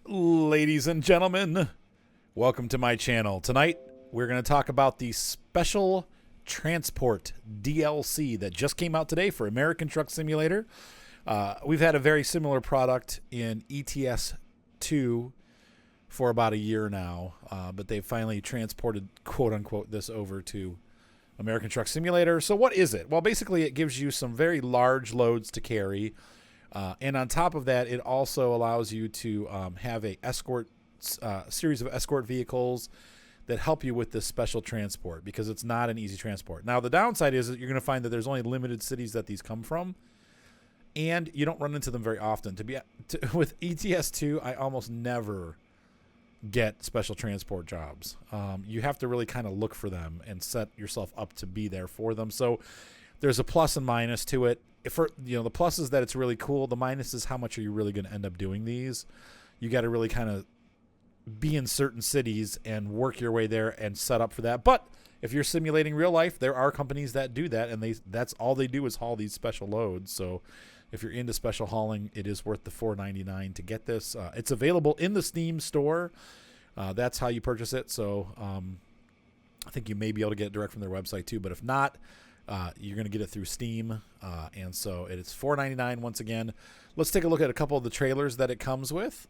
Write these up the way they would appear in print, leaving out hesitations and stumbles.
Ladies and gentlemen, welcome to my channel. Tonight, we're going to talk about the Special Transport DLC that just came out today for American Truck Simulator. We've had a very similar product in ETS 2 for about a year now, but they finally transported, quote-unquote, this over to American Truck Simulator. So what is it? Well, basically, it gives you some very large loads to carry. And on top of that, it also allows you to have a series of escort vehicles that help you with this special transport, because it's not an easy transport. Now, the downside is that you're going to find that there's only limited cities that these come from, and you don't run into them very often. With ETS 2, I almost never get special transport jobs. You have to really kind of look for them and set yourself up to be there for them. So there's a plus and minus to it. The plus is that it's really cool. The minus is how much are you really going to end up doing these. You got to really kind of be in certain cities and work your way there and set up for that. But if you're simulating real life, there are companies that do that, and that's all they do is haul these special loads. So if you're into special hauling, it is worth the $4.99 to get this. It's available in the Steam store. That's how you purchase it. So I think you may be able to get it direct from their website too. But if not, you're going to get it through Steam, and so it's $4.99 once again. Let's take a look at a couple of the trailers that it comes with,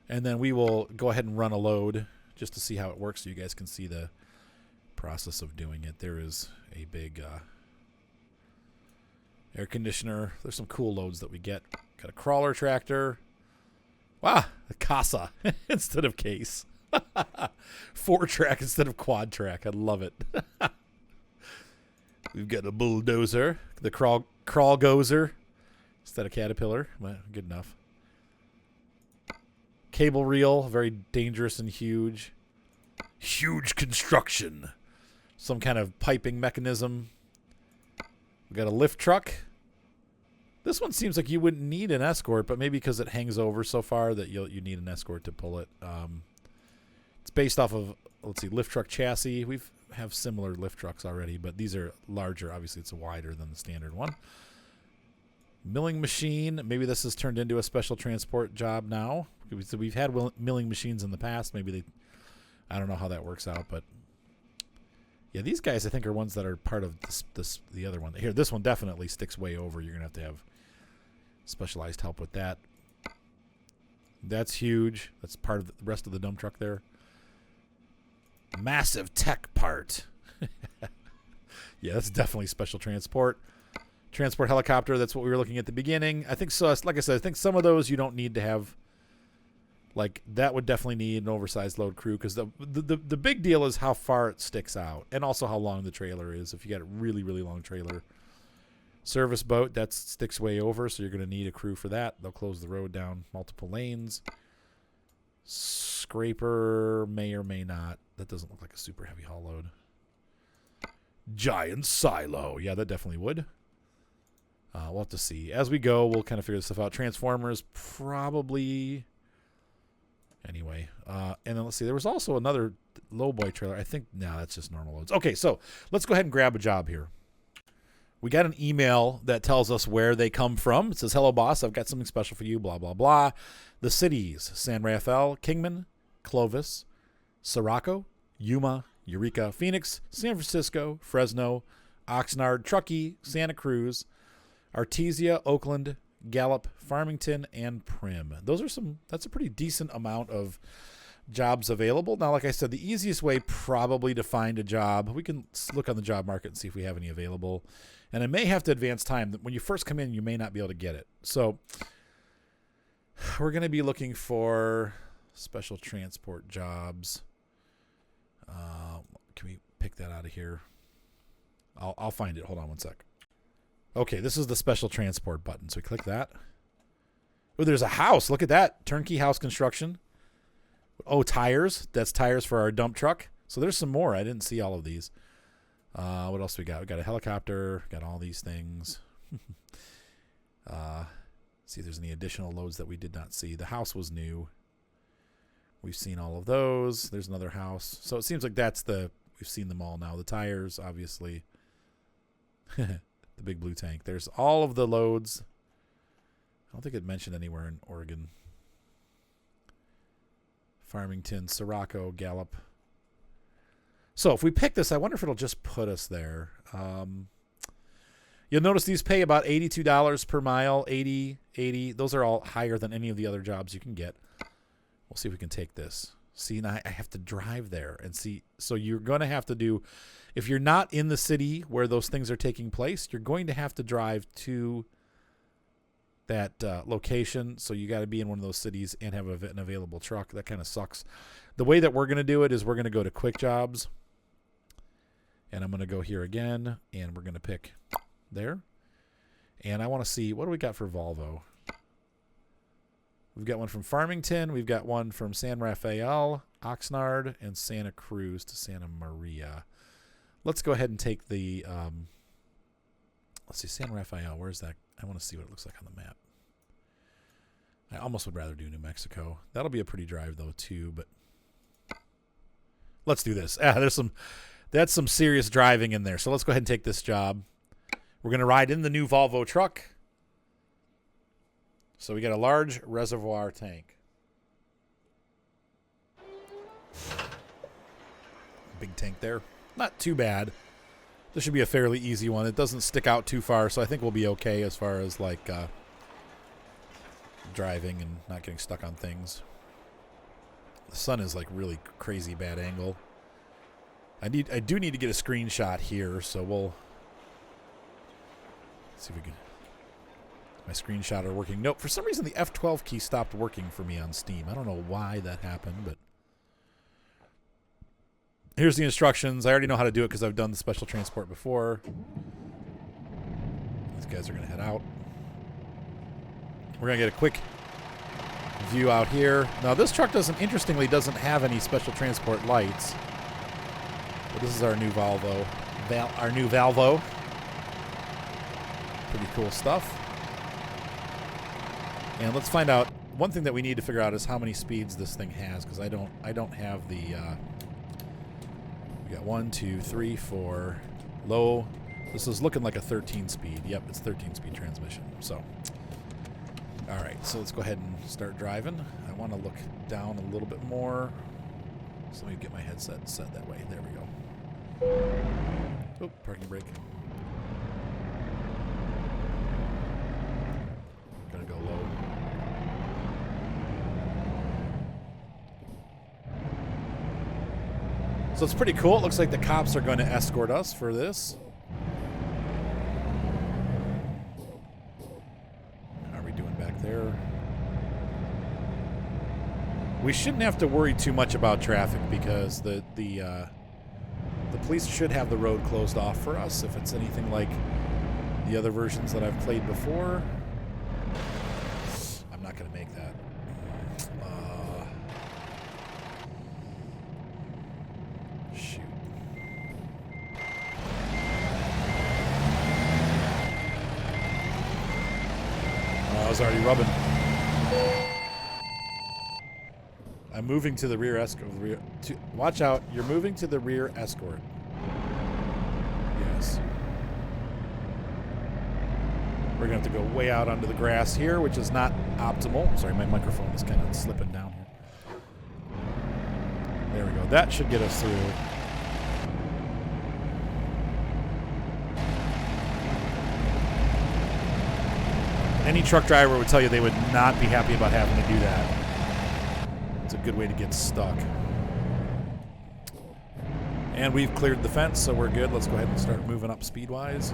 and then we will go ahead and run a load just to see how it works so you guys can see the process of doing it. There is a big air conditioner. There's some cool loads that we get. Got a crawler tractor. Wow, a Casa instead of case. 4-track instead of quad track. I love it. We've got a bulldozer, the crawl gozer instead of caterpillar. Well, good enough. Cable reel, very dangerous and huge. Huge construction. Some kind of piping mechanism. We've got a lift truck. This one seems like you wouldn't need an escort, but maybe because it hangs over so far that you need an escort to pull it. It's based off of, let's see, lift truck chassis. We have similar lift trucks already, but these are larger. Obviously, it's wider than the standard one. Milling machine. Maybe this has turned into a special transport job now. So we've had milling machines in the past. Maybe I don't know how that works out, but yeah, these guys I think are ones that are part of the other one. Here, this one definitely sticks way over. You're going to have specialized help with that. That's huge. That's part of the rest of the dump truck there. Massive tech part. Yeah, that's definitely special transport. Transport helicopter, that's what we were looking at the beginning. I think so. Like I said, I think some of those you don't need to have. Like, that would definitely need an oversized load crew, because the big deal is how far it sticks out, and also how long the trailer is. If you got a really, really long trailer. Service boat, that sticks way over, so you're going to need a crew for that. They'll close the road down multiple lanes. Scraper may or may not. That doesn't look like a super heavy haul load. Giant silo. Yeah, that definitely would. We'll have to see. As we go, we'll kind of figure this stuff out. Transformers, probably. Anyway, and then let's see. There was also another lowboy trailer. I think, no, that's just normal loads. Okay, so let's go ahead and grab a job here. We got an email that tells us where they come from. It says, hello, boss. I've got something special for you, blah, blah, blah. The cities, San Rafael, Kingman, Clovis, Sirocco, Yuma, Eureka, Phoenix, San Francisco, Fresno, Oxnard, Truckee, Santa Cruz, Artesia, Oakland, Gallup, Farmington, and Prim. That's a pretty decent amount of jobs available. Now, like I said, the easiest way probably to find a job, we can look on the job market and see if we have any available. And I may have to advance time. When you first come in, you may not be able to get it. So we're going to be looking for special transport jobs. Can we pick that out of here? I'll find it. Hold on one sec. Okay, this is the special transport button. So we click that. Oh, there's a house. Look at that. Turnkey house construction. Oh, tires. That's tires for our dump truck. So there's some more. I didn't see all of these. What else we got? We got a helicopter. Got all these things. See if there's any additional loads that we did not see. The house was new. We've seen all of those. There's another house. So it seems like we've seen them all now. The tires, obviously. The big blue tank. There's all of the loads. I don't think it mentioned anywhere in Oregon. Farmington, Sirocco, Gallup. So if we pick this, I wonder if it'll just put us there. You'll notice these pay about $82 per mile, 80, 80. Those are all higher than any of the other jobs you can get. We'll see if we can take this. See, now I have to drive there and see. So you're going to have to do, if you're not in the city where those things are taking place, you're going to have to drive to that location. So you got to be in one of those cities and have an available truck. That kind of sucks. The way that we're going to do it is we're going to go to quick jobs. And I'm going to go here again, and we're going to pick there. And I want to see, what do we got for Volvo? We've got one from Farmington. We've got one from San Rafael, Oxnard, and Santa Cruz to Santa Maria. Let's go ahead and take the, let's see, San Rafael. Where's that? I want to see what it looks like on the map. I almost would rather do New Mexico. That'll be a pretty drive, though, too. But let's do this. That's some serious driving in there. So let's go ahead and take this job. We're going to ride in the new Volvo truck. So we got a large reservoir tank. Big tank there. Not too bad. This should be a fairly easy one. It doesn't stick out too far, so I think we'll be okay as far as like driving and not getting stuck on things. The sun is like really crazy bad angle. I do need to get a screenshot here, so we'll see if we can. My screenshot are working. Nope, for some reason the F12 key stopped working for me on Steam. I don't know why that happened, but here's the instructions. I already know how to do it because I've done the special transport before. These guys are going to head out. We're going to get a quick view out here. Now this truck interestingly doesn't have any special transport lights. But this is our new Volvo. Our new Volvo. Pretty cool stuff. And let's find out. One thing that we need to figure out is how many speeds this thing has, because I don't have the. We got 1, 2, 3, 4. Low. This is looking like a 13 speed. Yep, it's 13 speed transmission. So, all right. So let's go ahead and start driving. I want to look down a little bit more. So let me get my headset set that way. There we go. Oh, parking brake. Gotta go low. So it's pretty cool. It looks like the cops are going to escort us for this. How are we doing back there? We shouldn't have to worry too much about traffic because the police should have the road closed off for us if it's anything like the other versions that I've played before. I'm not going to make that. Shoot. I was already rubbing. I'm moving to the rear escort. Watch out. You're moving to the rear escort. Yes. We're going to have to go way out onto the grass here, which is not optimal. Sorry, my microphone is kind of slipping down here. There we go. That should get us through. Any truck driver would tell you they would not be happy about having to do that. It's a good way to get stuck. And we've cleared the fence, so we're good. Let's go ahead and start moving up speed-wise.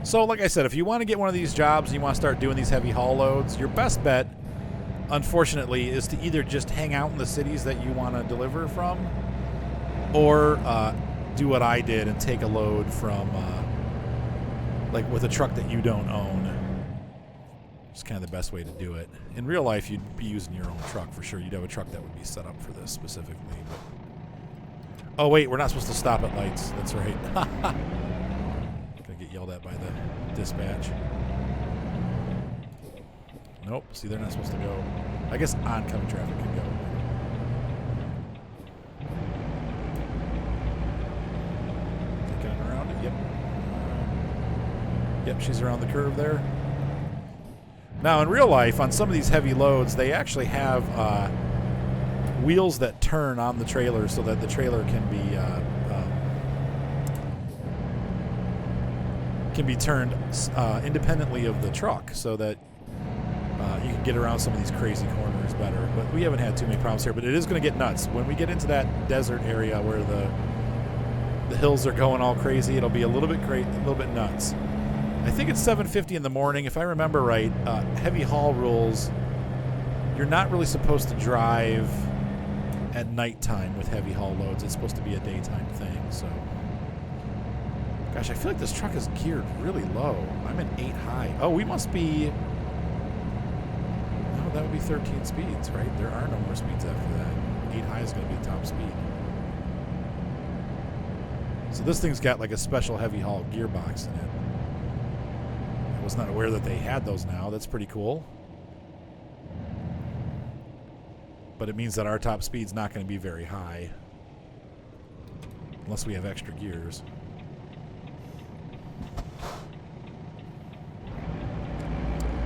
So, like I said, if you want to get one of these jobs and you want to start doing these heavy haul loads, your best bet, unfortunately, is to either just hang out in the cities that you want to deliver from, or do what I did and take a load from, like with a truck that you don't own. It's kind of the best way to do it. In real life, you'd be using your own truck for sure. You'd have a truck that would be set up for this specifically. But oh, wait, we're not supposed to stop at lights. That's right. Gonna get yelled at by the dispatch. Nope. See, they're not supposed to go. I guess oncoming traffic can go. Taking it around it. Yep. Yep, she's around the curve there. Now, in real life, on some of these heavy loads, they actually have wheels that turn on the trailer so that the trailer can be turned independently of the truck, so that you can get around some of these crazy corners better. But we haven't had too many problems here. But it is going to get nuts when we get into that desert area where the hills are going all crazy. It'll be a little bit nuts. I think it's 7:50 in the morning, if I remember right. Heavy haul rules, you're not really supposed to drive at nighttime with heavy haul loads. It's supposed to be a daytime thing. So, gosh, I feel like this truck is geared really low. I'm in 8 high. Oh, we must be... No, that would be 13 speeds, right? There are no more speeds after that. 8 high is going to be top speed. So this thing's got like a special heavy haul gearbox in it. I was not aware that they had those now. That's pretty cool. But it means that our top speed's not going to be very high. Unless we have extra gears.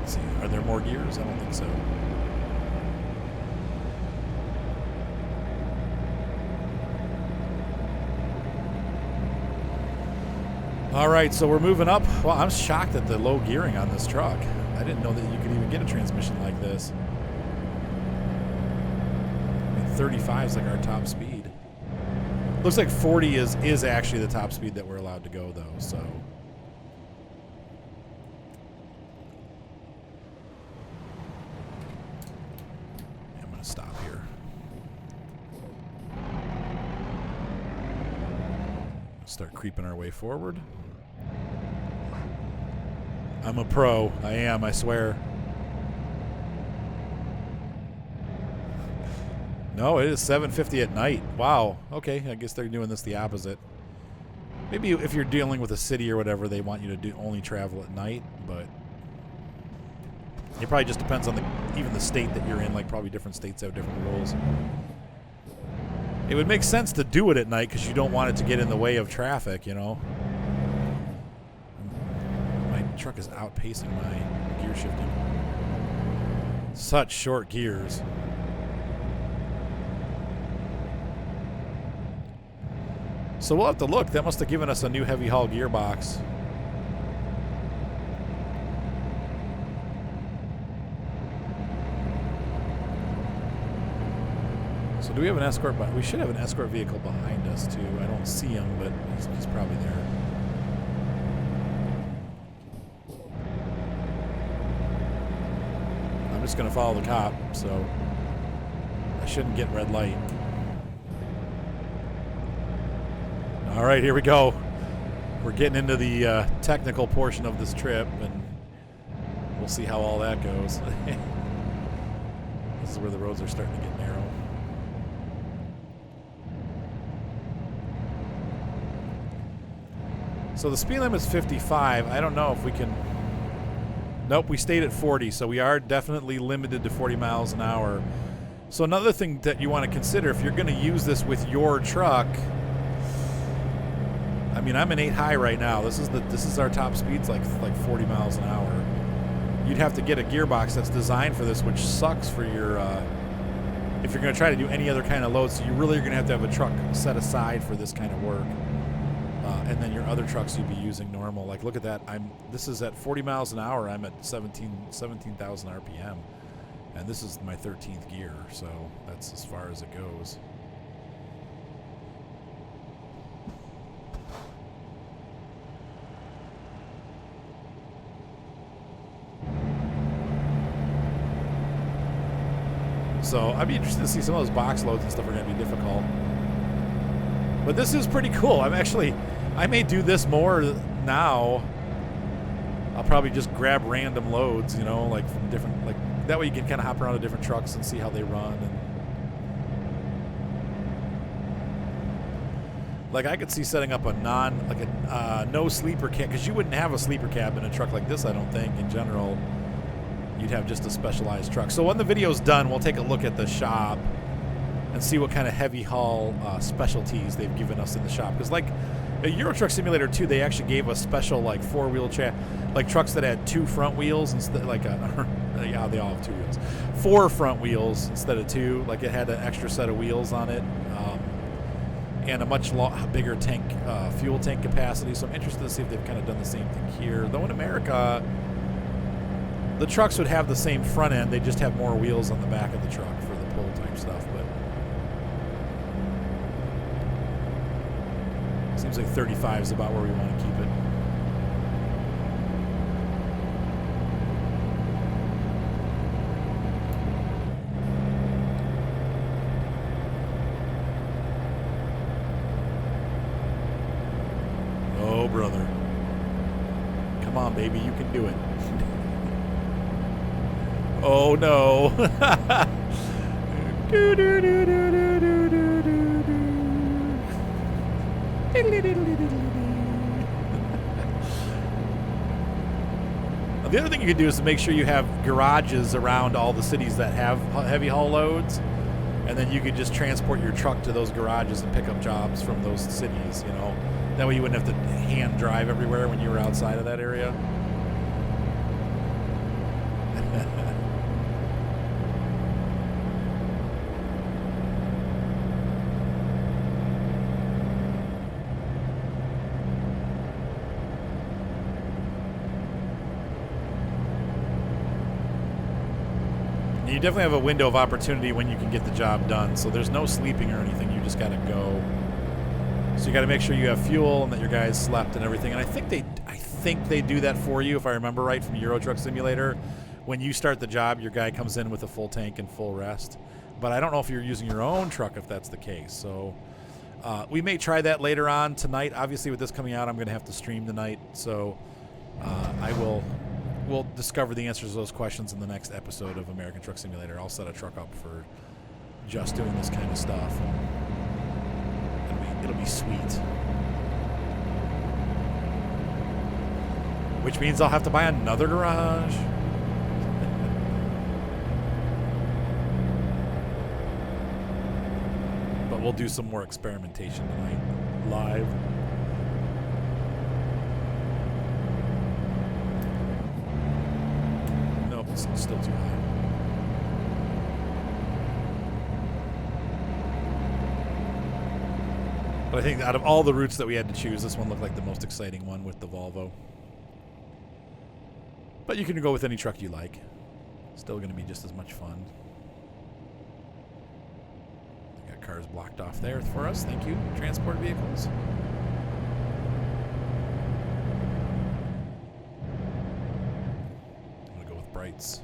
Let's see. Are there more gears? I don't think so. All right, so we're moving up. Well, I'm shocked at the low gearing on this truck. I didn't know that you could even get a transmission like this. I mean, 35 is like our top speed. Looks like 40 is actually the top speed that we're allowed to go, though, so... Yeah, I'm going to stop here. Start creeping our way forward. I'm a pro. I am, I swear. No, it is 7:50 at night. Wow. Okay, I guess they're doing this the opposite. Maybe if you're dealing with a city or whatever, they want you to only travel at night, but it probably just depends on even the state that you're in. Like, probably different states have different rules. It would make sense to do it at night because you don't want it to get in the way of traffic, you know. My truck is outpacing my gear shifting. Such short gears. So we'll have to look. That must have given us a new heavy haul gearbox. So do we have an escort? We should have an escort vehicle behind us too. I don't see him, but he's probably there. I'm just going to follow the cop, so I shouldn't get red light. All right, here we go. We're getting into the technical portion of this trip, and we'll see how all that goes. This is where the roads are starting to get narrow. So the speed limit is 55. I don't know if we can... Nope, we stayed at 40, so we are definitely limited to 40 miles an hour. So another thing that you want to consider, if you're going to use this with your truck... I mean, I'm in 8 high right now. This is our top speed's like 40 miles an hour. You'd have to get a gearbox that's designed for this, which sucks for your... if you're going to try to do any other kind of load, so you really are going to have a truck set aside for this kind of work. And then your other trucks you'd be using normal. Like, look at that. This is at 40 miles an hour. I'm at 17,000 RPM. And this is my 13th gear, so that's as far as it goes. So I'd be interested to see some of those box loads and stuff are going to be difficult. But this is pretty cool. I may do this more now. I'll probably just grab random loads, you know, like from different, like that way you can kind of hop around to different trucks and see how they run. And like I could see setting up a no sleeper cab, because you wouldn't have a sleeper cab in a truck like this, I don't think, in general. You'd have just a specialized truck. So when the video's done, we'll take a look at the shop and see what kind of heavy haul specialties they've given us in the shop. Because like A Euro Truck Simulator 2, they actually gave us special like four-wheel like trucks that had two front wheels instead, like yeah, they all have two wheels, four front wheels instead of two. Like it had an extra set of wheels on it, and a much bigger tank, fuel tank capacity. So I'm interested to see if they've kind of done the same thing here. Though in America, the trucks would have the same front end. They just have more wheels on the back of the truck for the pull type stuff. But seems like 35 is about where we want to keep it. Oh, brother. Come on, baby. You can do it. Oh, no. Do, do, do, do, do, do, do, do. The other thing you can do is to make sure you have garages around all the cities that have heavy haul loads, and then you could just transport your truck to those garages and pick up jobs from those cities, you know. That way you wouldn't have to hand drive everywhere when you were outside of that area. You definitely have a window of opportunity when you can get the job done. So there's no sleeping or anything. You just got to go. So you got to make sure you have fuel and that your guys slept and everything. And I think they do that for you, if I remember right, from Euro Truck Simulator. When you start the job, your guy comes in with a full tank and full rest. But I don't know if you're using your own truck if that's the case. So we may try that later on tonight. Obviously, with this coming out, I'm going to have to stream tonight. So we'll discover the answers to those questions in the next episode of American Truck Simulator. I'll set a truck up for just doing this kind of stuff. It'll be sweet. Which means I'll have to buy another garage. But we'll do some more experimentation tonight, live. It's still too high. But I think out of all the routes that we had to choose, this one looked like the most exciting one with the Volvo. But you can go with any truck you like. Still going to be just as much fun. Got cars blocked off there for us. Thank you, transport vehicles. Brights.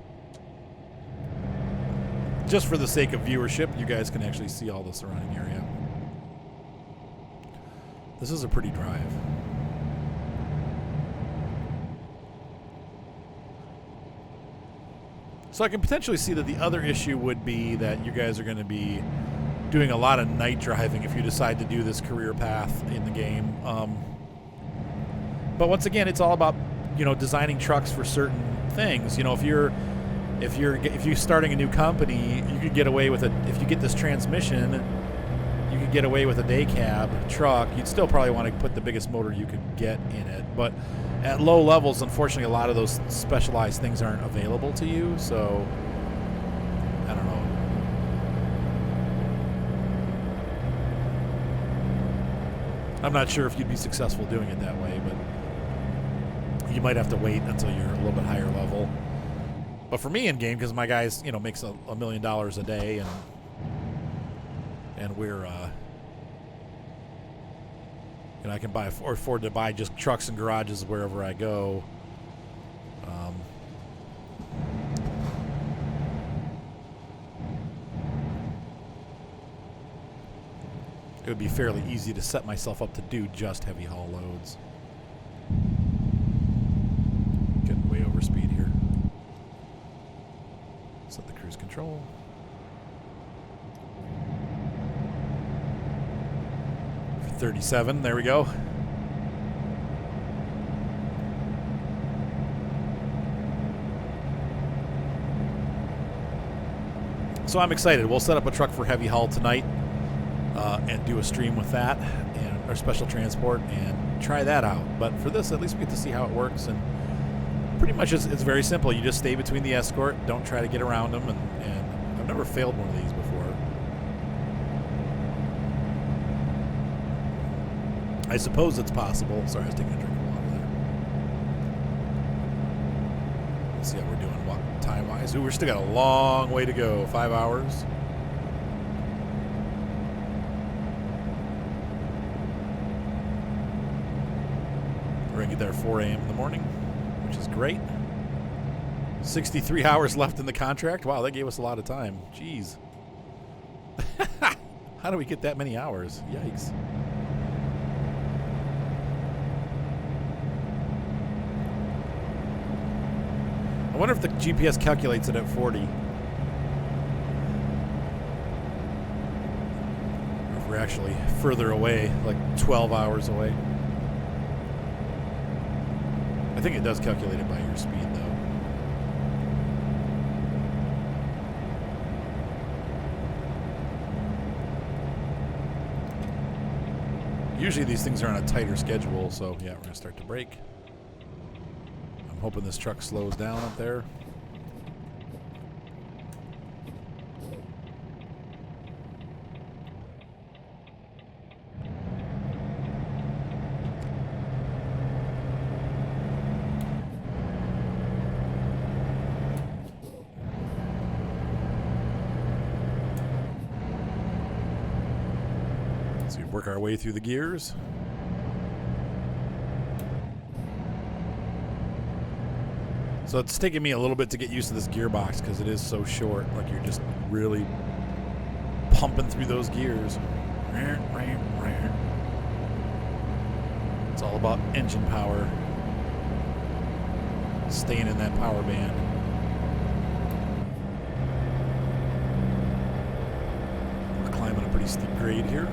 Just for the sake of viewership, you guys can actually see all the surrounding area. This is a pretty drive. So I can potentially see that the other issue would be that you guys are going to be doing a lot of night driving if you decide to do this career path in the game. But once again, it's all about, you know, designing trucks for certain things. You know, if you're starting a new company, you could get away with if you get this transmission, you could get away with a day cab truck. You'd still probably want to put the biggest motor you could get in it, but at low levels, unfortunately, a lot of those specialized things aren't available to you. So I don't know. I'm not sure if you'd be successful doing it that way, but you might have to wait until you're a little bit higher level. But for me in game, because my guys, you know, makes $1 million a day, and we're, you know, I can buy or afford to buy just trucks and garages wherever I go. It would be fairly easy to set myself up to do just heavy haul loads. Getting way over speed here. Set the cruise control. For 37, there we go. So I'm excited. We'll set up a truck for heavy haul tonight and do a stream with that. And or special transport and try that out. But for this, at least we get to see how it works. And pretty much it's very simple. You just stay between the escort. Don't try to get around them. And I've never failed one of these before. I suppose it's possible. Sorry, I was taking a drink of water there. Let's see how we're doing time-wise. Ooh, we're still got a long way to go. 5 hours. We're going to get there at 4 a.m. in the morning, which is great. 63 hours left in the contract. Wow, that gave us a lot of time. Jeez. How do we get that many hours? Yikes. I wonder if the GPS calculates it at 40. Or if we're actually further away, like 12 hours away. I think it does calculate it by your speed, though. Usually these things are on a tighter schedule, so yeah, we're going to start to brake. I'm hoping this truck slows down up there. So we work our way through the gears. So it's taking me a little bit to get used to this gearbox because it is so short. Like you're just really pumping through those gears. It's all about engine power. Staying in that power band. We're climbing a pretty steep grade here.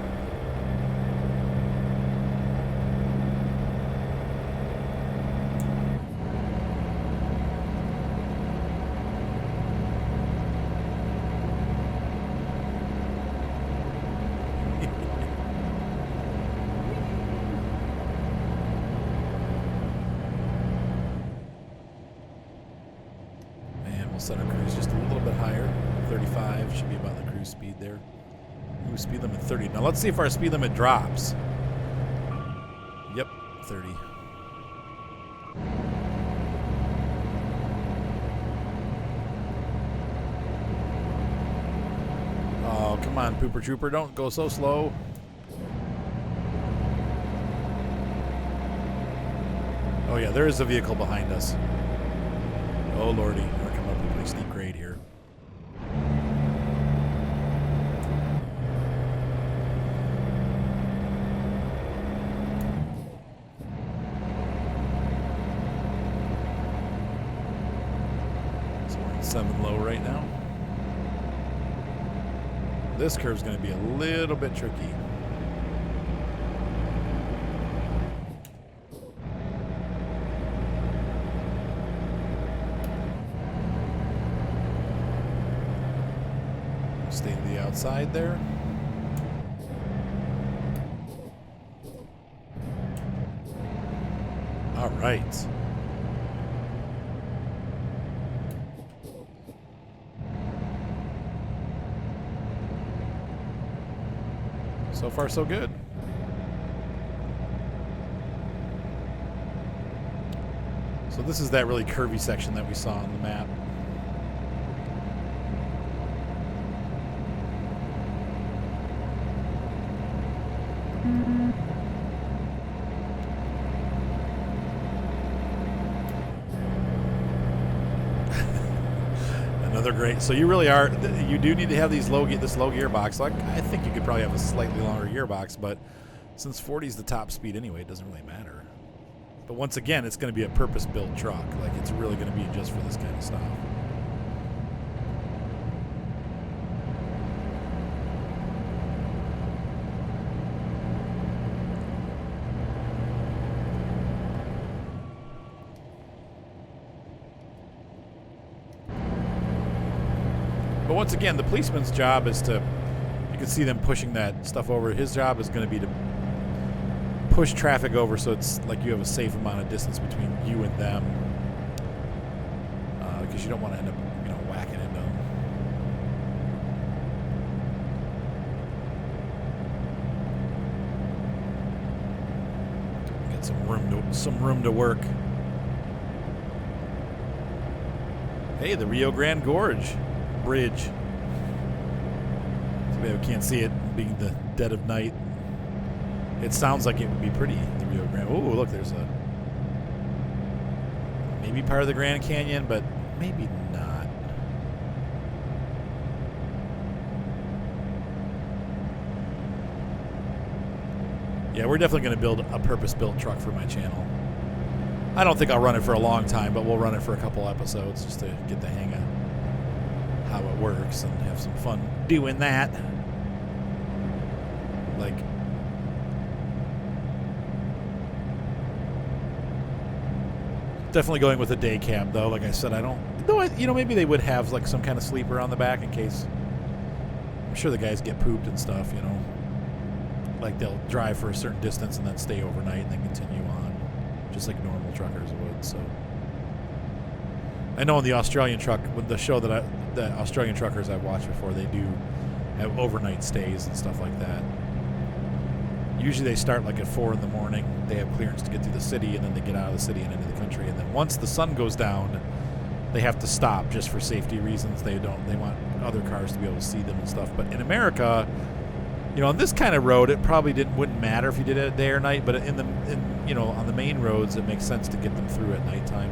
Set our cruise just a little bit higher. 35 should be about the cruise speed there. Ooh, speed limit 30. Now let's see if our speed limit drops. Yep, 30. Oh, come on, Pooper Trooper. Don't go so slow. Oh yeah, there is a vehicle behind us. Oh lordy. Steep grade here. So we're in 7 low right now. This curve's going to be a little bit tricky. Stay to the outside there. All right. So far, so good. So this is that really curvy section that we saw on the map. Another great. So you really are. You do need to have this low gearbox. Like I think you could probably have a slightly longer gearbox, but since 40 is the top speed anyway, it doesn't really matter. But once again, it's going to be a purpose-built truck. Like it's really going to be just for this kind of stuff. But once again, the policeman's job is to, you can see them pushing that stuff over. His job is going to be to push traffic over so it's like you have a safe amount of distance between you and them, because you don't want to end up, whacking into them. Get some room to work. Hey, the Rio Grande Gorge bridge. Too bad we can't see it being the dead of night. It sounds like it would be pretty, the Rio Grande. Oh, look, there's maybe part of the Grand Canyon, but maybe not. Yeah, we're definitely going to build a purpose-built truck for my channel. I don't think I'll run it for a long time, but we'll run it for a couple episodes just to get the hang of how it works and have some fun doing that. Like, definitely going with a day cab, though. Like I said, I don't... Though, maybe they would have, like, some kind of sleeper on the back in case... I'm sure the guys get pooped and stuff, Like, they'll drive for a certain distance and then stay overnight and then continue on. Just like normal truckers would, so... I know in the Australian truck, with the show the Australian truckers I've watched before, they do have overnight stays and stuff like that. Usually they start like at 4 in the morning. They have clearance to get through the city, and then they get out of the city and into the country. And then once the sun goes down, they have to stop just for safety reasons. They want other cars to be able to see them and stuff. But in America, on this kind of road, it probably wouldn't matter if you did it day or night. But on the main roads, it makes sense to get them through at nighttime.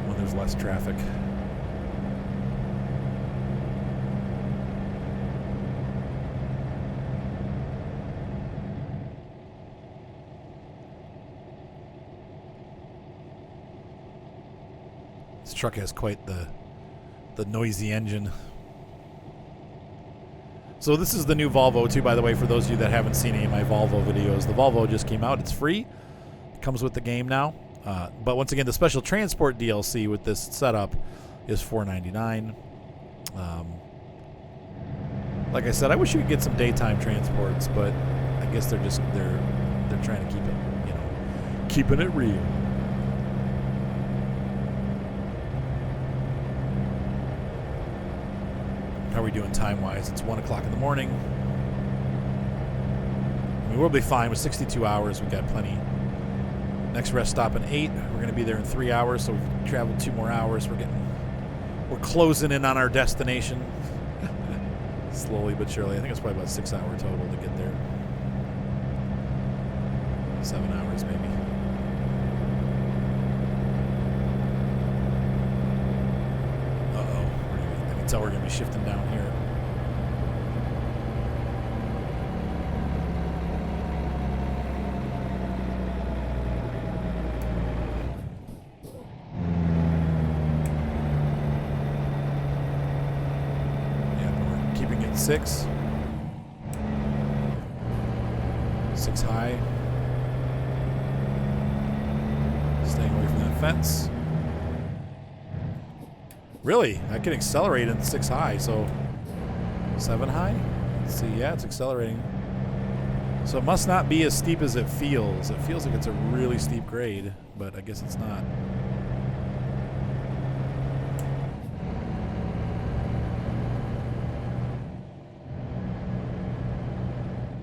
When there's less traffic. This truck has quite the noisy engine. So this is the new Volvo too, by the way, for those of you that haven't seen any of my Volvo videos. The Volvo just came out. It's free. It comes with the game now. But once again, the special transport DLC with this setup is $4.99. Like I said, I wish you could get some daytime transports, but I guess they're trying to keep it, keeping it real. How are we doing time-wise? It's 1 o'clock in the morning. We'll be fine with 62 hours. We've got plenty. Next rest stop at 8. We're going to be there in 3 hours, so we've traveled 2 more hours. We're closing in on our destination. Slowly but surely. I think it's probably about 6 hours total to get there. 7 hours maybe. So we're going to be shifting down here. Yeah, we're keeping it 6. 6 high. Staying away from that fence. Really? I can accelerate in 6 high, so 7 high? Let's see, yeah, it's accelerating. So it must not be as steep as it feels. It feels like it's a really steep grade, but I guess it's not.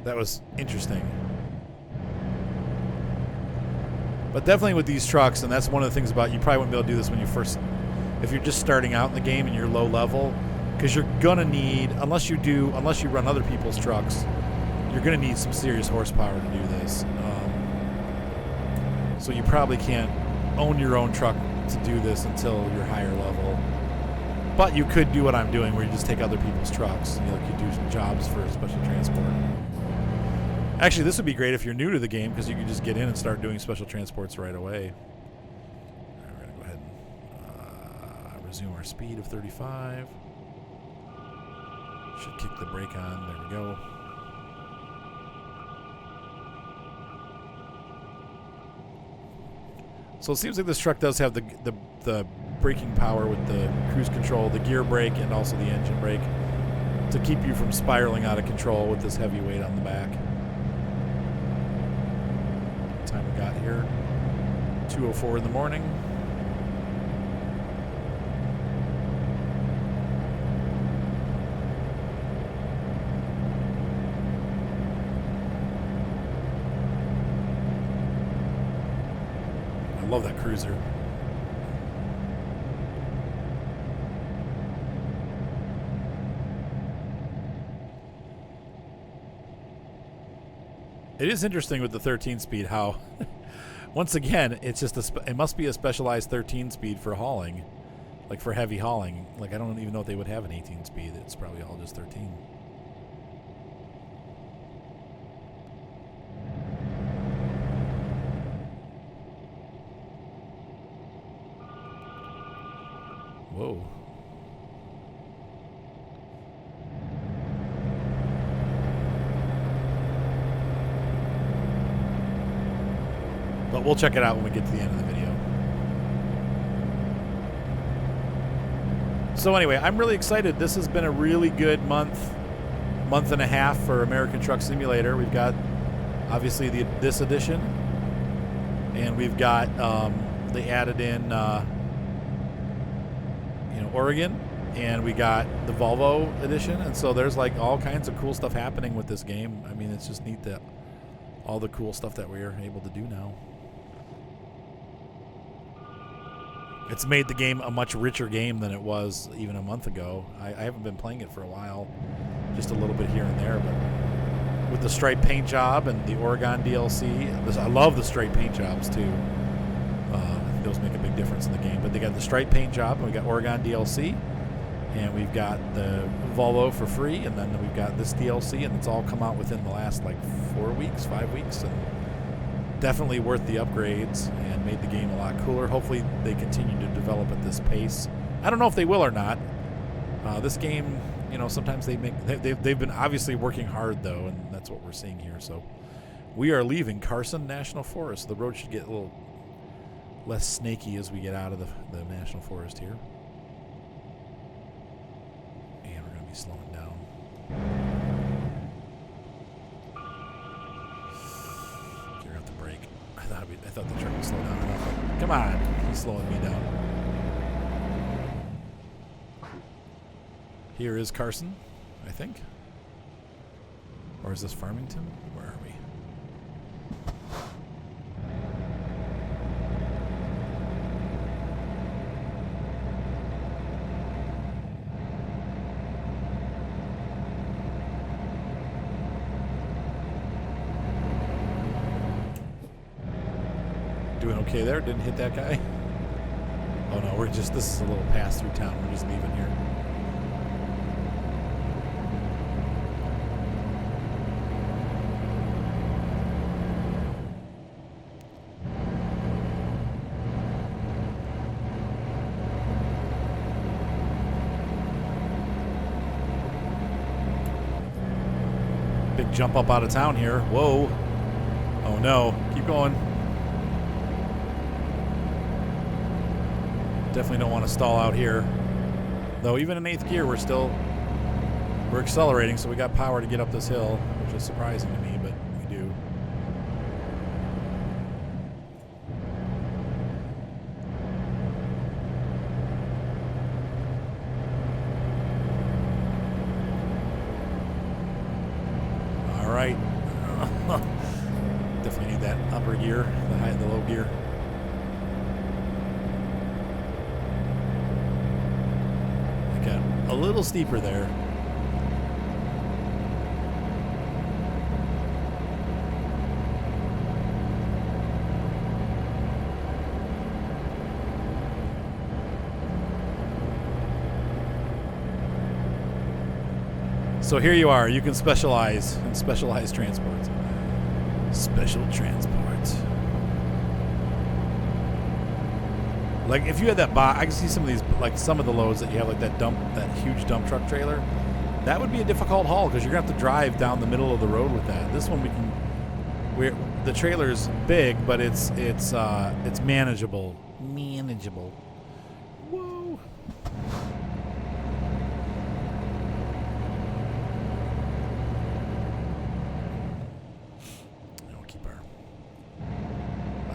That was interesting. But definitely with these trucks, and that's one of the things about, you probably wouldn't be able to do this when you first... If you're just starting out in the game and you're low level, because you're gonna need, unless you run other people's trucks, you're gonna need some serious horsepower to do this. So you probably can't own your own truck to do this until you're higher level. But you could do what I'm doing, where you just take other people's trucks. Like you do jobs for special transport. Actually, this would be great if you're new to the game, because you can just get in and start doing special transports right away. Resume our speed of 35. Should kick the brake on. There we go. So it seems like this truck does have the braking power with the cruise control, the gear brake, and also the engine brake. to keep you from spiraling out of control with this heavy weight on the back. What time we got here? 2:04 in the morning. I love that cruiser. It is interesting with the 13-speed how, once again, it's just it must be a specialized 13-speed for hauling, like for heavy hauling. Like I don't even know if they would have an 18-speed. It's probably all just 13. Whoa. But we'll check it out when we get to the end of the video. So anyway, I'm really excited. This has been a really good month and a half for American Truck Simulator. We've got obviously this edition, and we've got they added in Oregon, and we got the Volvo edition, and so there's like all kinds of cool stuff happening with this game. I mean, it's just neat that all the cool stuff that we are able to do now. It's made the game a much richer game than it was even a month ago. I haven't been playing it for a while, just a little bit here and there, but with the striped paint job and the Oregon DLC, I love the striped paint jobs too. I think those make a big difference in the game. But they got the striped paint job, and we got Oregon DLC, and we've got the Volvo for free, and then we've got this DLC, and it's all come out within the last like 4 weeks, 5 weeks, and definitely worth the upgrades and made the game a lot cooler. Hopefully they continue to develop at this pace. I don't know if they will or not. This game, sometimes they've been obviously working hard though, and that's what we're seeing here. So we are leaving Carson National Forest. The road should get a little less snaky as we get out of the National Forest here. And we're going to be slowing down. I thought the truck would slow down enough. Come on. He's slowing me down. Here is Carson, I think. Or is this Farmington? Where are we? Doing okay there? Didn't hit that guy? Oh no, this is a little pass through town. We're just leaving here. Big jump up out of town here. Whoa. Oh no. Keep going. Definitely don't want to stall out here. Though even in 8th gear, we're accelerating, so we got power to get up this hill, which is surprising to me, but we do. All right. Definitely need that upper gear, the low gear. A little steeper there. So here you are. You can specialize in specialized transports. Special transport. Like if you had that box, I can see some of these, like some of the loads that you have, like that huge dump truck trailer. That would be a difficult haul because you're gonna have to drive down the middle of the road with that. This one the trailer's big, but it's manageable. Manageable. Whoa.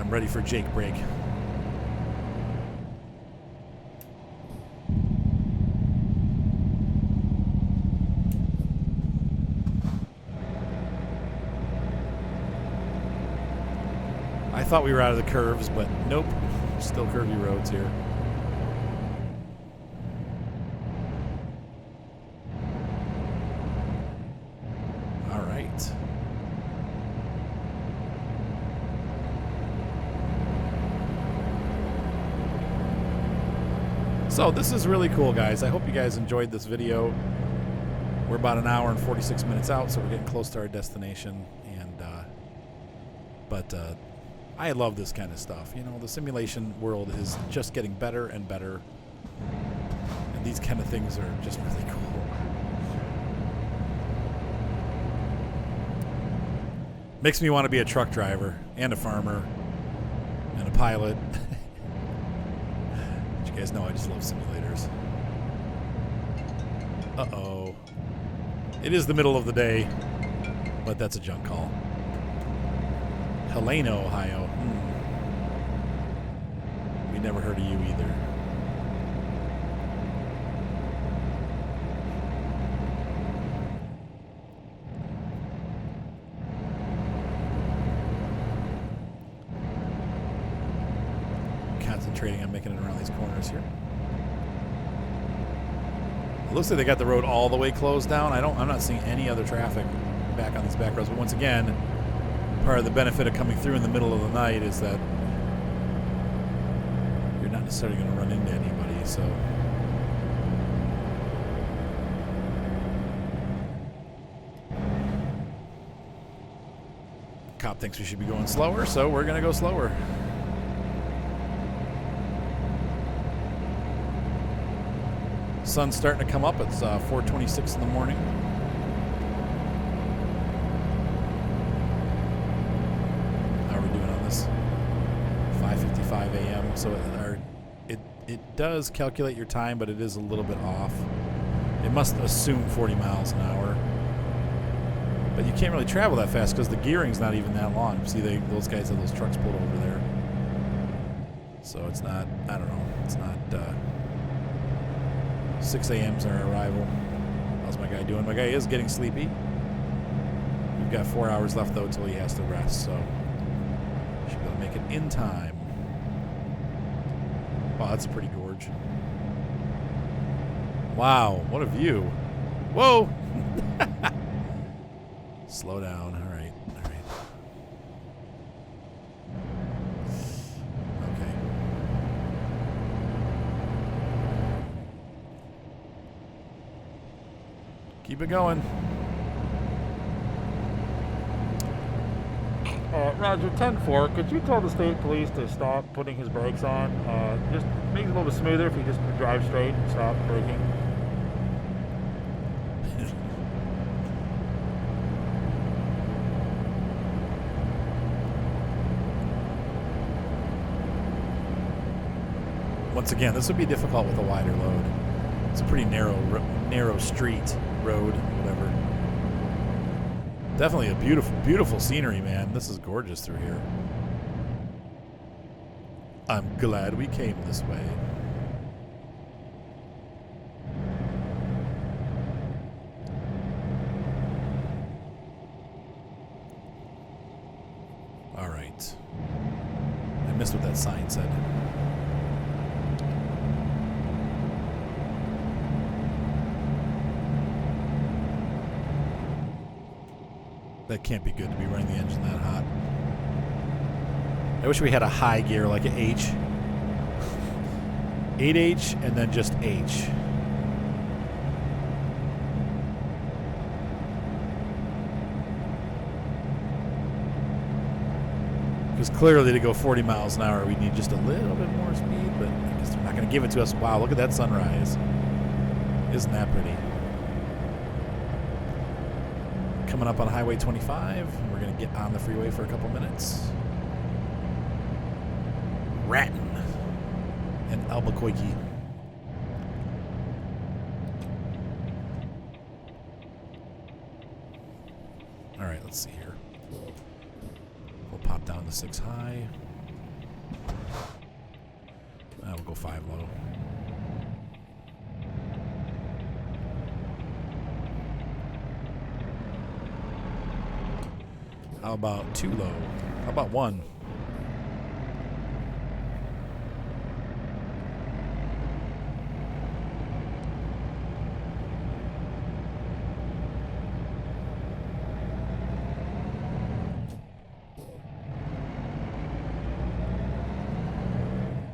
I'm ready for Jake break. I thought we were out of the curves, but nope. Still curvy roads here. All right. So this is really cool, guys. I hope you guys enjoyed this video. We're about an hour and 46 minutes out, so we're getting close to our destination. And I love this kind of stuff. You know, the simulation world is just getting better and better. And these kind of things are just really cool. Makes me want to be a truck driver and a farmer and a pilot. But you guys know I just love simulators. Uh-oh. It is the middle of the day, but that's a junk call. Helena, Ohio. We never heard of you either. Concentrating on making it around these corners here. It looks like they got the road all the way closed down. I'm not seeing any other traffic back on these back roads. But once again, part of the benefit of coming through in the middle of the night is that you're not necessarily going to run into anybody. So cop thinks we should be going slower, so we're going to go slower. Sun's starting to come up. It's 4:26 in the morning. How are we doing on this? 5:55 a.m. So it does calculate your time, but it is a little bit off. It must assume 40 miles an hour. But you can't really travel that fast because the gearing's not even that long. See, those guys have those trucks pulled over there. So it's not, I don't know, it's not 6 a.m.'s our arrival. How's my guy doing? My guy is getting sleepy. We've got 4 hours left, though, until he has to rest, so should be able to make it in time. Wow, that's a pretty gorge. Wow, what a view. Whoa! Slow down. All right. All right. Okay. Keep it going. Roger, 10-4, could you tell the state police to stop putting his brakes on? Just make it a little bit smoother if he just drive straight and stop braking. Once again, this would be difficult with a wider load. It's a pretty narrow street, road, whatever. Definitely a beautiful, beautiful scenery, man. This is gorgeous through here. I'm glad we came this way. All right. I missed what that sign said. That can't be good to be running the engine that hot. I wish we had a high gear like an H. 8H and then just H. Because clearly to go 40 miles an hour, we need just a little bit more speed, but I guess they're not going to give it to us. Wow, look at that sunrise. Isn't that pretty? Coming up on Highway 25. We're going to get on the freeway for a couple minutes. Ratton and Albuquerque. All right, let's see here. We'll pop down to 6 high. We'll go 5 low. How about 2 low? How about 1?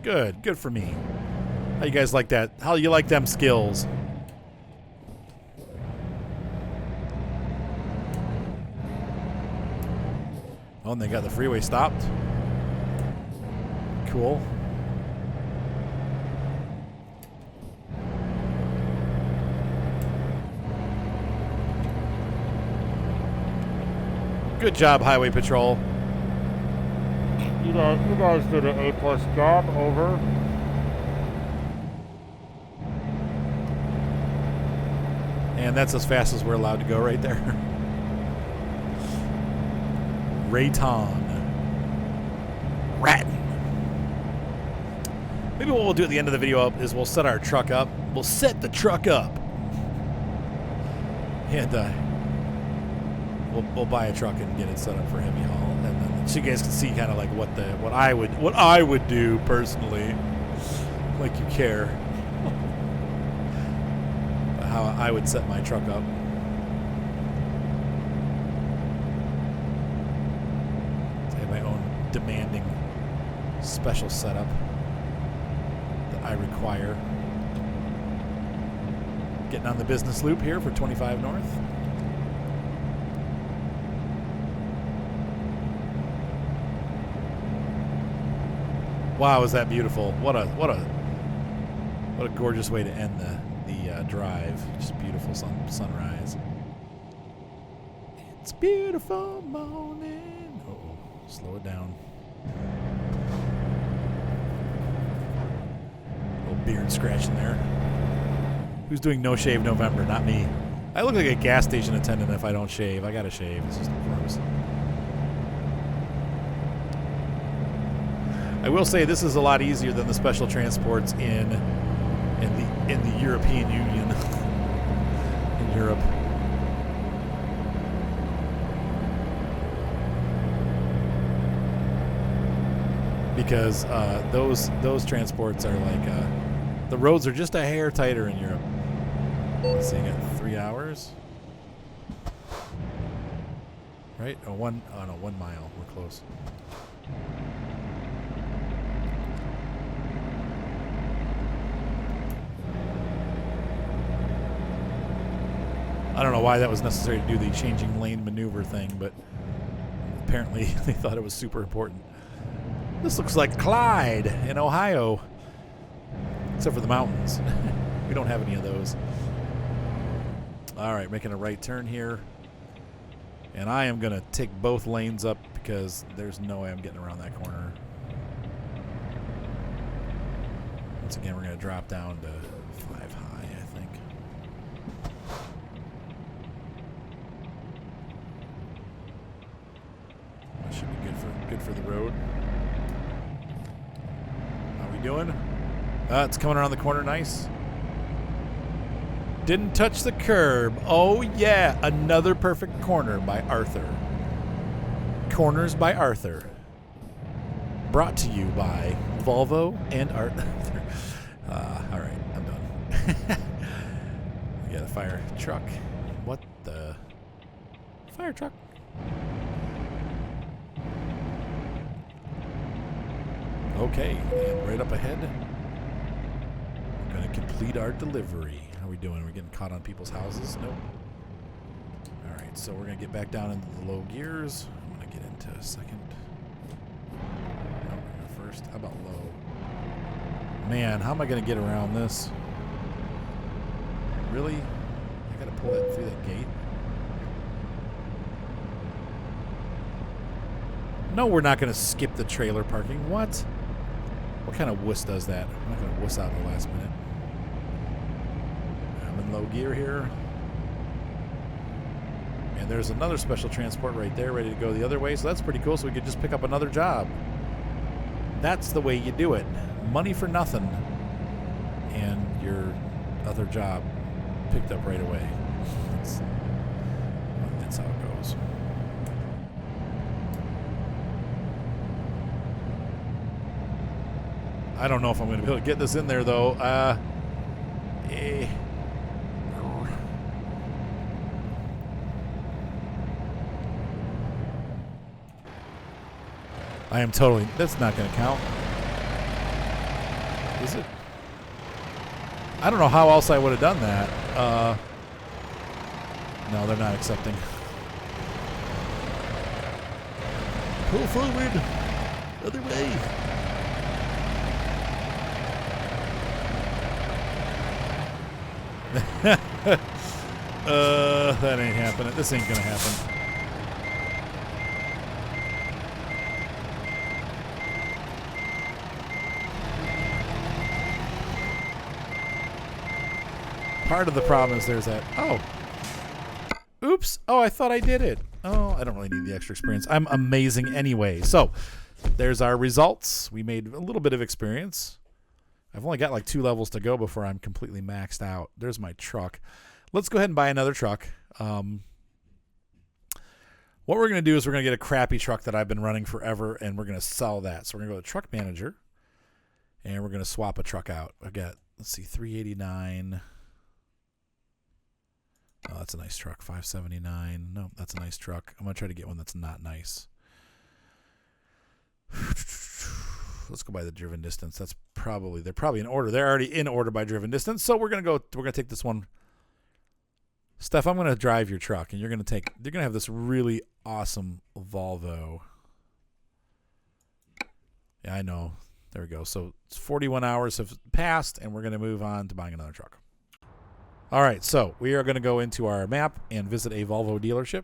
Good. Good for me. How you guys like that? How you like them skills? Oh, and they got the freeway stopped. Cool. Good job, Highway Patrol. You guys did an A+ job. Over. And that's as fast as we're allowed to go right there. Rayton. Ratton. Maybe what we'll do at the end of the video is we'll set our truck up. We'll set the truck up. And we'll buy a truck and get it set up for heavy haul. And then so you guys can see kind of like what I would do personally. Like you care. How I would set my truck up. I have my own demanding special setup that I require. Getting on the business loop here for 25 North. Wow, is that beautiful? What a gorgeous way to end the drive. Just beautiful sunrise. It's a beautiful morning. Uh-oh, slow it down. Little beard scratching there. Who's doing no shave November? Not me. I look like a gas station attendant if I don't shave. I gotta shave. It's just gross. I will say this is a lot easier than the special transports in the European Union. In Europe. Because those transports are like the roads are just a hair tighter in Europe. Let's see, I got 3 hours. Right? Oh, 1 mile. We're close. I don't know why that was necessary to do the changing lane maneuver thing, but apparently they thought it was super important. This looks like Clyde in Ohio, except for the mountains. We don't have any of those. All right, making a right turn here. And I am going to take both lanes up because there's no way I'm getting around that corner. Once again, we're going to drop down to 5 high, I think. That should be good for the road. How we doing? It's coming around the corner nice. Didn't touch the curb. Oh, yeah. Another perfect corner by Arthur. Corners by Arthur. Brought to you by Volvo and Arthur. All right, I'm done. We got a fire truck. What the? Fire truck? Okay, and right up ahead, we're going to complete our delivery. How are we doing? Are we getting caught on people's houses? Nope. All right, so we're going to get back down into the low gears. I'm going to get into second. No, we're going first. How about low? Man, how am I going to get around this? Really? I got to pull that through that gate? No, we're not going to skip the trailer parking. What? What kind of wuss does that? I'm not going to wuss out in the last minute. I'm in low gear here. And there's another special transport right there ready to go the other way. So that's pretty cool. So we could just pick up another job. That's the way you do it. Money for nothing, and your other job picked up right away. That's how it goes. I don't know if I'm going to be able to get this in there, though. I am totally... That's not going to count. Is it? I don't know how else I would have done that. No, they're not accepting. Pull forward. Other way. That ain't happening. This ain't gonna happen. Part of the problem is there's that. Oh. Oops. Oh, I thought I did it. Oh, I don't really need the extra experience. I'm amazing anyway. So, there's our results. We made a little bit of experience. I've only got like 2 levels to go before I'm completely maxed out. There's my truck. Let's go ahead and buy another truck. What we're going to do is we're going to get a crappy truck that I've been running forever, and we're going to sell that. So we're going to go to Truck Manager, and we're going to swap a truck out. I got, let's see, 389. Oh, that's a nice truck. 579. No, that's a nice truck. I'm going to try to get one that's not nice. Let's go by the driven distance. They're probably in order. They're already in order by driven distance. So we're going to take this one. Steph, I'm going to drive your truck, and you're going to have this really awesome Volvo. Yeah, I know. There we go. So 41 hours have passed, and we're going to move on to buying another truck. All right, so we are going to go into our map and visit a Volvo dealership.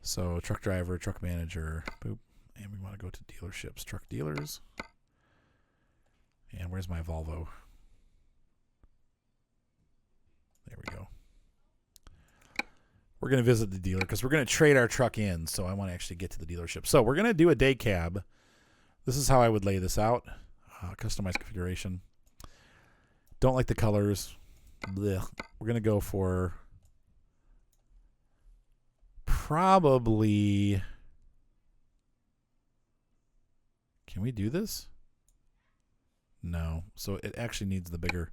So truck driver, truck manager, boop. And we want to go to dealerships, truck dealers. And where's my Volvo? There we go. We're going to visit the dealer because we're going to trade our truck in. So I want to actually get to the dealership. So we're going to do a day cab. This is how I would lay this out. Customized configuration. Don't like the colors. Blech. We're going to go for probably... Can we do this? No. So it actually needs the bigger.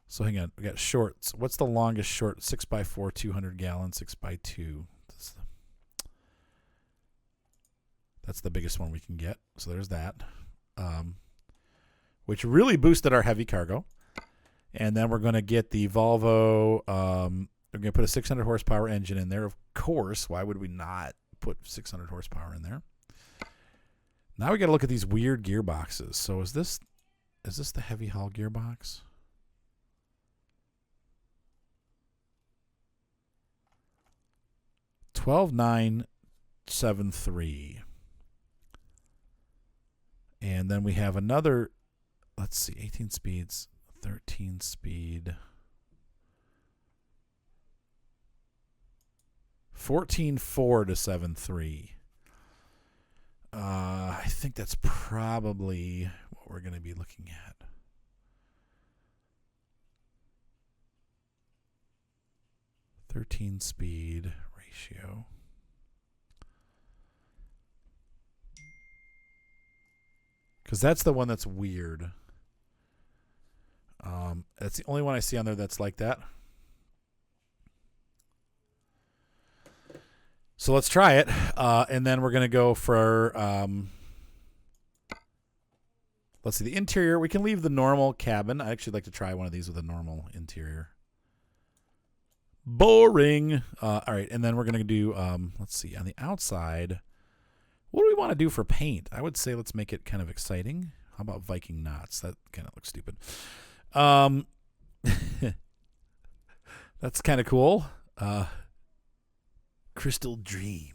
So hang on. We got shorts. What's the longest short? 6x4, 200 gallon, 6x2. That's the biggest one we can get. So there's that. Which really boosted our heavy cargo. And then we're going to get the Volvo. We're going to put a 600 horsepower engine in there. Of course. Why would we not put 600 horsepower in there? Now we got to look at these weird gearboxes. So is this the heavy haul gearbox? $12,973. And then we have another, let's see, 18 speeds, 13 speed, 14.4 to 7.3. I think that's probably what we're going to be looking at. $13 speed ratio. Because that's the one that's weird. That's the only one I see on there that's like that. So let's try it. And then we're going to go for, let's see, the interior. We can leave the normal cabin. I actually like to try one of these with a normal interior. Boring. All right. And then we're going to do, let's see, on the outside, what do we want to do for paint? I would say let's make it kind of exciting. How about Viking knots? That kind of looks stupid. That's kind of cool. Crystal Dream.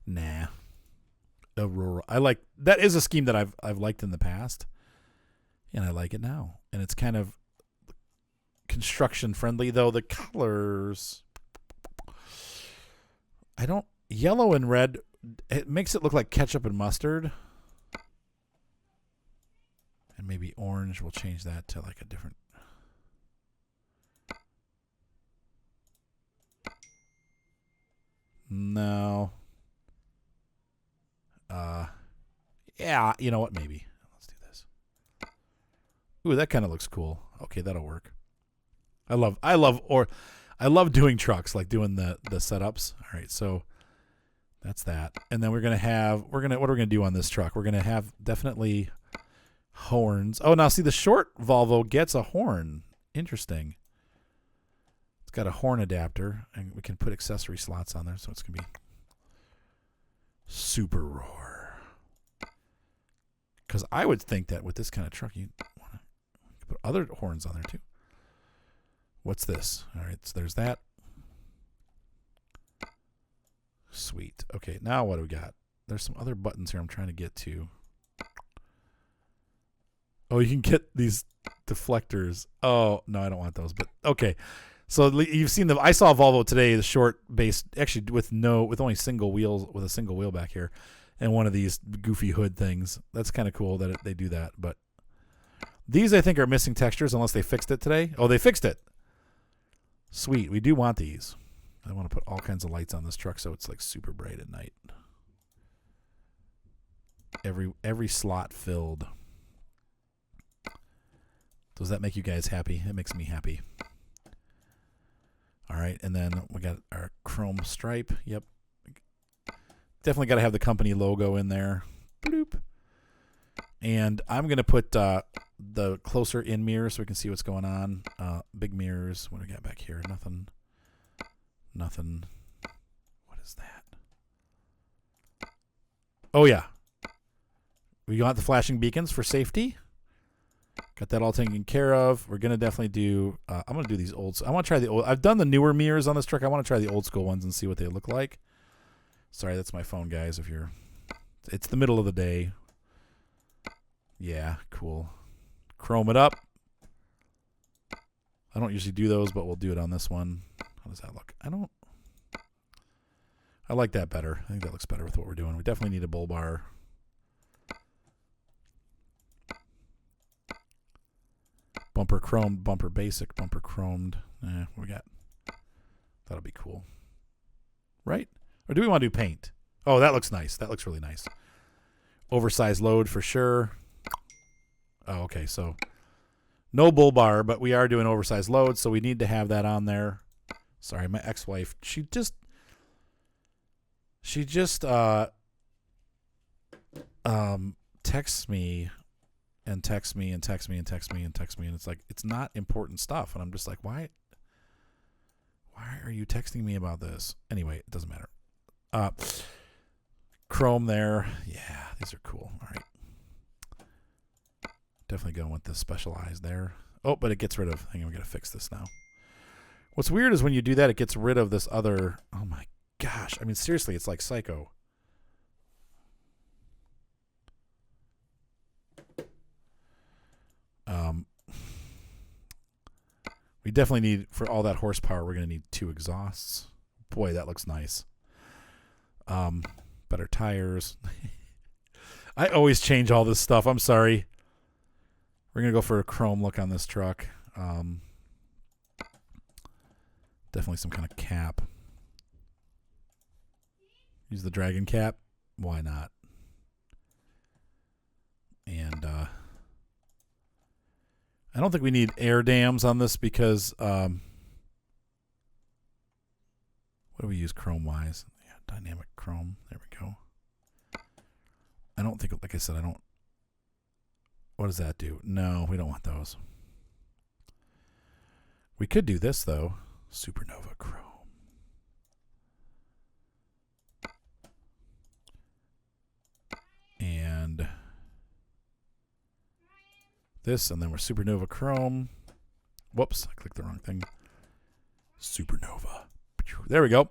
Nah. Aurora. I like that is a scheme that I've liked in the past. And I like it now. And it's kind of construction friendly, though the colors yellow and red, it makes it look like ketchup and mustard. And maybe orange, we'll change that to like a different. No. Yeah, you know what? Maybe. Let's do this. Ooh, that kind of looks cool. Okay, that'll work. I love doing trucks, like doing the setups. All right, so that's that. And then what are we gonna do on this truck? We're gonna have definitely horns. Oh, now see, the short Volvo gets a horn. Interesting. It's got a horn adapter, and we can put accessory slots on there, so it's gonna be super roar. Because I would think that with this kind of truck, you want to put other horns on there too. What's this? All right, so there's that. Sweet. Okay, now what do we got? There's some other buttons here I'm trying to get to. Oh, you can get these deflectors. Oh, no, I don't want those, but okay. So you've seen I saw a Volvo today, the short base, actually with only single wheels, with a single wheel back here, and one of these goofy hood things. That's kind of cool that they do that. But these, I think, are missing textures unless they fixed it today. Oh, they fixed it. Sweet. We do want these. I want to put all kinds of lights on this truck so it's like super bright at night. Every slot filled. Does that make you guys happy? It makes me happy. All right, and then we got our chrome stripe. Yep. Definitely got to have the company logo in there. Bloop. And I'm going to put the closer in mirror so we can see what's going on. Big mirrors. What do we got back here? Nothing. What is that? Oh, yeah. We want the flashing beacons for safety. Got that all taken care of. We're going to definitely do, I'm going to do these old, I want to try the old, I've done the newer mirrors on this truck. I want to try the old school ones and see what they look like. Sorry, that's my phone, guys. It's the middle of the day. Yeah, cool. Chrome it up. I don't usually do those, but we'll do it on this one. How does that look? I like that better. I think that looks better with what we're doing. We definitely need a bull bar. Bumper chromed, bumper basic, bumper chromed. What we got? That'll be cool. Right? Or do we want to do paint? Oh, that looks nice. That looks really nice. Oversized load for sure. Oh, okay. So no bull bar, but we are doing oversized load, so we need to have that on there. Sorry, my ex-wife, she just texts me and texts me and texts me and texts me and texts me, and it's like, it's not important stuff, and I'm just like, why are you texting me about this? Anyway, it doesn't matter. Chrome there. Yeah, these are cool. All right. Definitely going with the specialized there. Oh, but it gets rid of, hang on, we got to fix this now. What's weird is when you do that, it gets rid of this other, oh my gosh. I mean, seriously, it's like psycho. We definitely need, for all that horsepower, we're going to need 2 exhausts. Boy, that looks nice. Better tires. I always change all this stuff. I'm sorry. We're going to go for a chrome look on this truck. Definitely some kind of cap. Use the dragon cap. Why not? And I don't think we need air dams on this because what do we use chrome-wise? Yeah, dynamic chrome. There we go. I don't think, like I said, what does that do? No, we don't want those. We could do this, though. Supernova chrome. And this, and then we're supernova chrome. Whoops, I clicked the wrong thing. Supernova. There we go.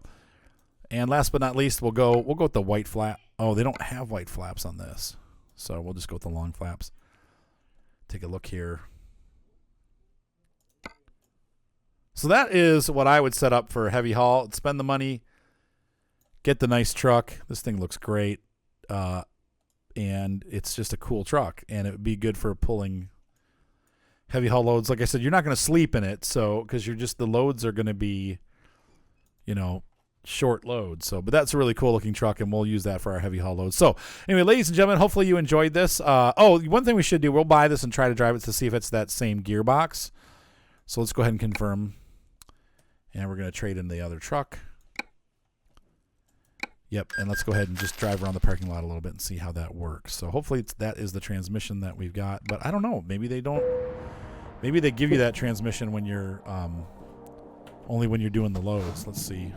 And last but not least, we'll go with the white flap. Oh, they don't have white flaps on this, so we'll just go with the long flaps. Take a look here. So that is what I would set up for a heavy haul. Spend the money, get the nice truck. This thing looks great. and it's just a cool truck, and it would be good for pulling heavy haul loads. Like I said, you're not going to sleep in it, so because the loads are going to be, short loads. So, but that's a really cool looking truck, and we'll use that for our heavy haul loads. So anyway, ladies and gentlemen, hopefully you enjoyed this. One thing we should do, we'll buy this and try to drive it to see if it's that same gearbox. So let's go ahead and confirm, and we're going to trade in the other truck. Yep, and let's go ahead and just drive around the parking lot a little bit and see how that works. So hopefully that is the transmission that we've got, but I don't know. Maybe they don't. Maybe they give you that transmission when you're only when you're doing the loads. Let's see.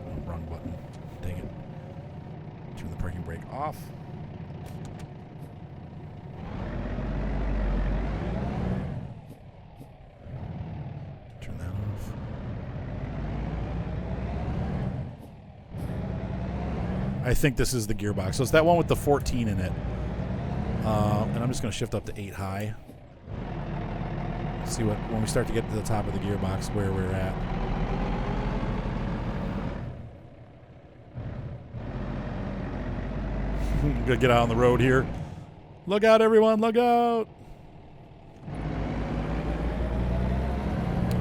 Oh, wrong button. Dang it. Turn the parking brake off. Turn that off. I think this is the gearbox. So it's that one with the 14 in it. And I'm just going to shift up to 8 high. See when we start to get to the top of the gearbox where we're at. I'm going to get out on the road here. Look out, everyone. Look out.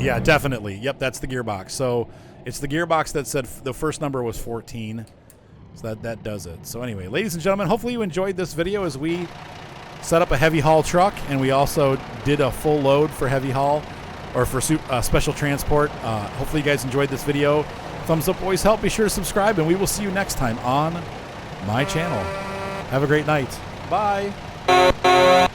Yeah, definitely. Yep, that's the gearbox. So it's the gearbox that said the first number was 14. So that does it. So anyway, ladies and gentlemen, hopefully you enjoyed this video as we set up a heavy haul truck, and we also did a full load for heavy haul or for special transport. Hopefully you guys enjoyed this video. Thumbs up always help. Be sure to subscribe, and we will see you next time on my channel. Have a great night. Bye.